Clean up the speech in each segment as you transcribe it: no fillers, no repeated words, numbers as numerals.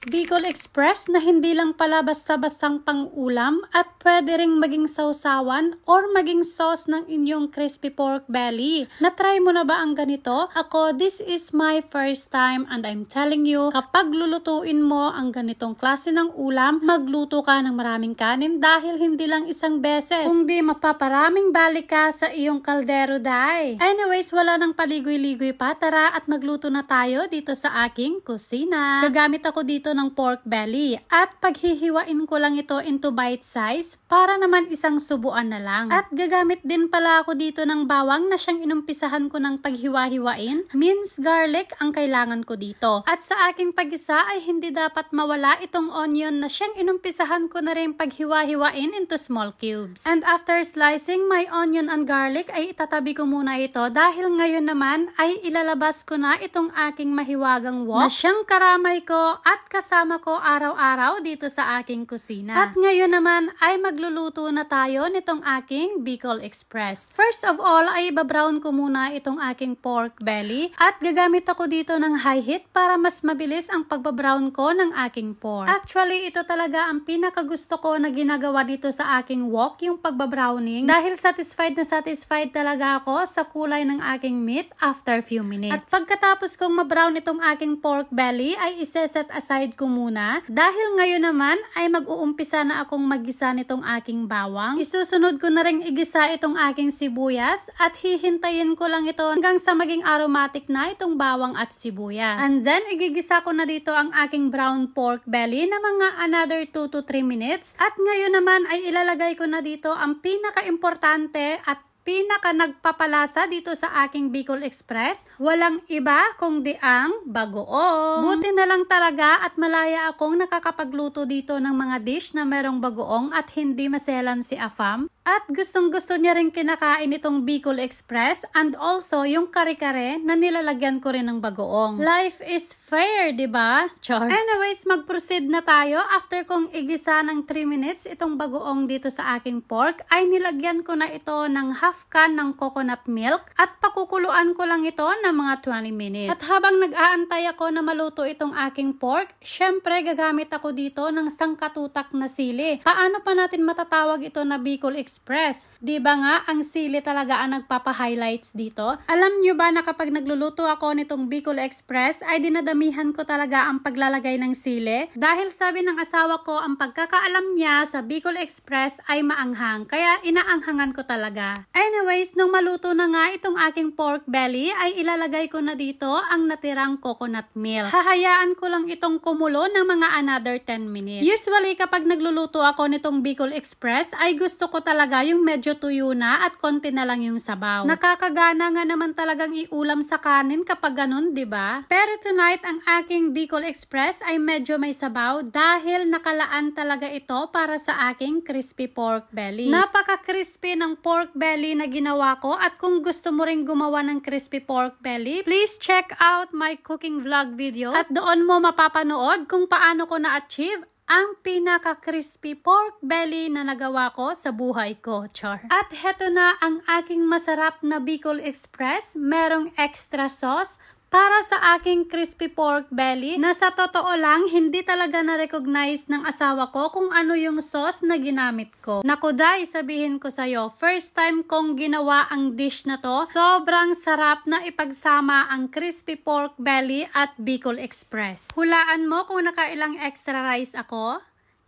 Bicol Express na hindi lang pala basta-bastang pang-ulam at pwede ring maging sausawan or maging sauce ng inyong crispy pork belly. Na-try mo na ba ang ganito? Ako, this is my first time and I'm telling you, kapag lulutuin mo ang ganitong klase ng ulam, magluto ka ng maraming kanin dahil hindi lang isang beses, kundi mapaparaming balik ka sa iyong kaldero, day. Anyways, wala nang paligoy-ligoy pa. Tara at magluto na tayo dito sa aking kusina. Gagamit ako dito ng pork belly at paghihiwain ko lang ito into bite size para naman isang subuan na lang. At gagamit din pala ako dito ng bawang na siyang inumpisahan ko ng paghiwa-hiwain. Minced garlic ang kailangan ko dito. At sa aking pag-isa ay hindi dapat mawala itong onion na siyang inumpisahan ko na rin paghiwa-hiwain into small cubes. And after slicing my onion and garlic ay itatabi ko muna ito dahil ngayon naman ay ilalabas ko na itong aking mahiwagang wok na siyang karamay ko at kasama ko araw-araw dito sa aking kusina. At ngayon naman ay magluluto na tayo nitong aking Bicol Express. First of all ay ibabrown ko muna itong aking pork belly at gagamit ako dito ng high heat para mas mabilis ang pagbabrown ko ng aking pork. Actually, ito talaga ang pinakagusto ko na ginagawa dito sa aking wok, yung pagbabrowning, dahil satisfied na satisfied talaga ako sa kulay ng aking meat after few minutes. At pagkatapos kong mabrown itong aking pork belly ay iseset aside ko muna dahil ngayon naman ay mag-uumpisa na akong maggisa nitong aking bawang. Isusunod ko na rin igisa itong aking sibuyas at hihintayin ko lang ito hanggang sa maging aromatic na itong bawang at sibuyas. And then igigisa ko na dito ang aking brown pork belly na mga another 2 to 3 minutes. At ngayon naman ay ilalagay ko na dito ang pinaka-importante at pinaka nagpapalasa dito sa aking Bicol Express, walang iba kundi ang bagoong. Buti na lang talaga at malaya akong nakakapagluto dito ng mga dish na merong bagoong at hindi maselan si Afam. At gustong-gusto niya rin kinakain itong Bicol Express and also yung kare-kare na nilalagyan ko rin ng bagoong. Life is fair, diba? Char. Anyways, mag-proceed na tayo. After kong igisa ng 3 minutes itong bagoong dito sa aking pork, ay nilagyan ko na ito ng half can ng coconut milk at pakukuluan ko lang ito ng mga 20 minutes. At habang nag-aantay ako na maluto itong aking pork, syempre gagamit ako dito ng sangkatutak na sili. Paano pa natin matatawag ito na Bicol Express? Diba nga, ang sili talaga ang nagpapa-highlights dito. Alam nyo ba na kapag nagluluto ako nitong Bicol Express, ay dinadamihan ko talaga ang paglalagay ng sili? Dahil sabi ng asawa ko, ang pagkakaalam niya sa Bicol Express ay maanghang. Kaya inaanghangan ko talaga. Anyways, nung maluto na nga itong aking pork belly, ay ilalagay ko na dito ang natirang coconut milk. Hahayaan ko lang itong kumulo ng mga another 10 minutes. Usually, kapag nagluluto ako nitong Bicol Express, ay gusto ko talaga yung medyo tuyo na at konti na lang yung sabaw. Nakakagana nga naman talagang iulam sa kanin kapag ganun, diba? Pero tonight, ang aking Bicol Express ay medyo may sabaw dahil nakalaan talaga ito para sa aking crispy pork belly. Napaka-crispy ng pork belly na ginawa ko at kung gusto mo ring gumawa ng crispy pork belly, please check out my cooking vlog video at doon mo mapapanood kung paano ko na-achieve ang pinaka-crispy pork belly na nagawa ko sa buhay ko, char. At heto na ang aking masarap na Bicol Express. Merong extra sauce para sa aking crispy pork belly na sa totoo lang, hindi talaga na-recognize ng asawa ko kung ano yung sauce na ginamit ko. Naku day, sabihin ko sa'yo, first time kong ginawa ang dish na to, sobrang sarap na ipagsama ang crispy pork belly at Bicol Express. Hulaan mo kung nakailang extra rice ako?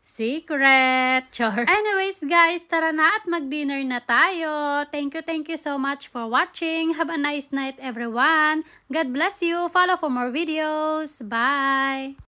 Secret! Char. Anyways guys, tara na at mag-dinner na tayo. Thank you so much for watching. Have a nice night everyone. God bless you. Follow for more videos. Bye!